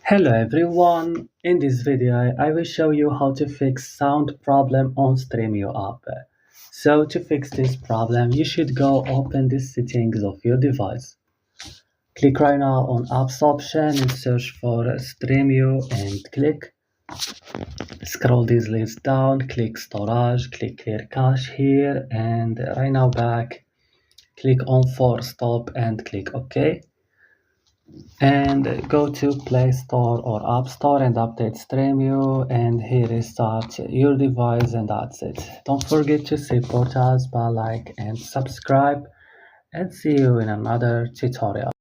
Hello everyone, in this video I will show you how to fix sound problem on Stremio app. So to fix this problem you should go open the settings of your device. Click right now on apps option and search for Stremio and click. Scroll this list down, click storage, click clear cache here and right now back. Click on force stop and click OK. And go to Play Store or App Store and update Stremio and here restart your device and that's it. Don't forget to support us by like and subscribe and see you in another tutorial.